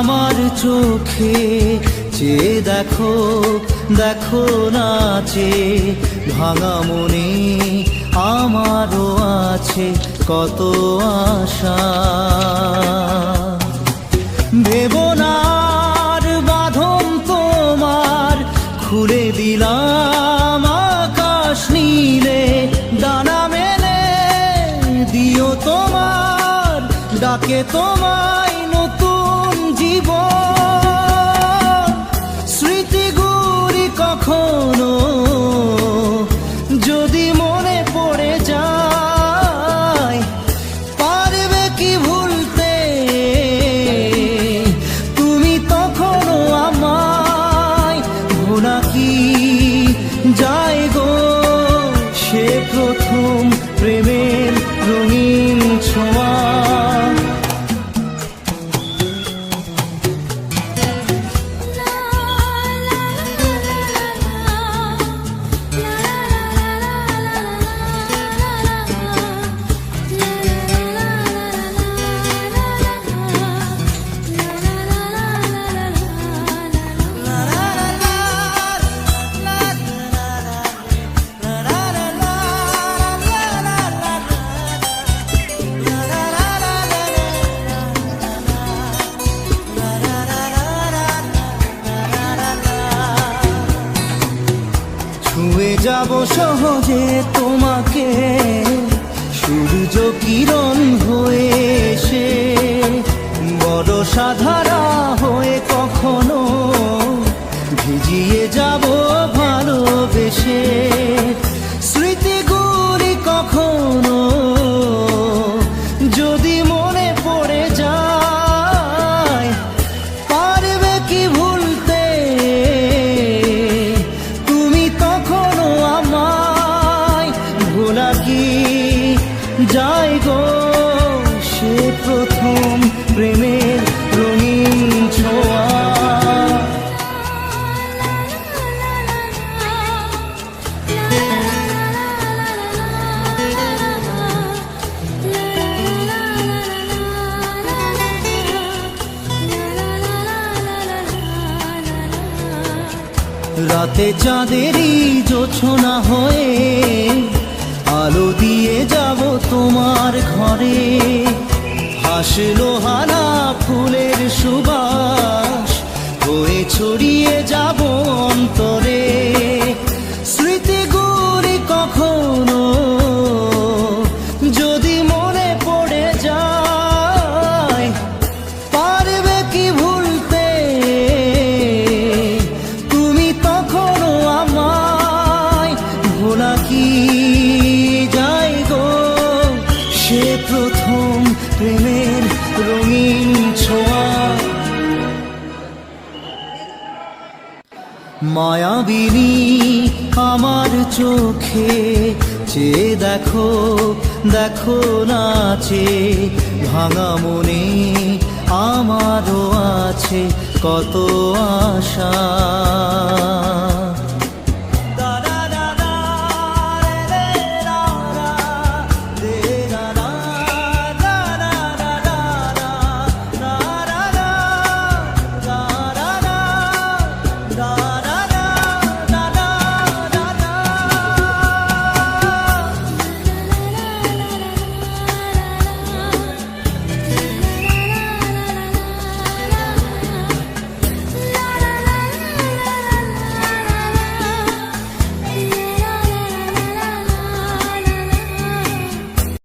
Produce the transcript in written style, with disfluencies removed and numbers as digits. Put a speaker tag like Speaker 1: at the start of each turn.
Speaker 1: আমার চোখে চেয়ে দেখো, দেখো নাচে ভাঙা মনে আমারও আছে কত আশা। ভেবো না আর বাঁধন তোমার, খুলে দিলাম আকাশ নীলে, ডানা মেলে দিও তোমার ডাকে তোমায় নতুন জীবন। স্মৃতিগুলি কখনো যদি মনে পড়ে যায়, পারবে কি ভুলতে তুমি তখনো আমায়? ভোলা কি যায় গো সে প্রথম প্রেমের রঙিন ছোঁয়া। ছুঁয়ে যাব সহজে তোমাকে সূর্য কিরণ হয়ে এসে, বড় সাধারা হয়ে কখনো ভিজিয়ে যাব ভালোবেসে। স্মৃতিগুলি কখনো যদি মনে পড়ে যায়, পারবে কি ভুলতে তুমি তখনো আমায়? ভোলা কি যায় গো সে প্রথম প্রেমের রঙিন ছোঁয়া। রাতে চাঁদেরই জোছনা হয়ে আলো দিয়ে যাব তোমার ঘরে, হাসলো হানা ফুলের সুবাস হয়ে ছড়িয়ে যাব অন্তরে। স্মৃতিগুলি কখনো যদি মনে পড়ে যায়, পারবে কি ভুলতে তুমি তখনো আমায়? ভোলা কি যায় গো সে প্রথম প্রেমের রঙিন ছোঁয়া। মায়াবিনী আমার চোখে চেয়ে দেখো, দেখো নাচে ভাঙা মনে আমারও আছে কত আশা।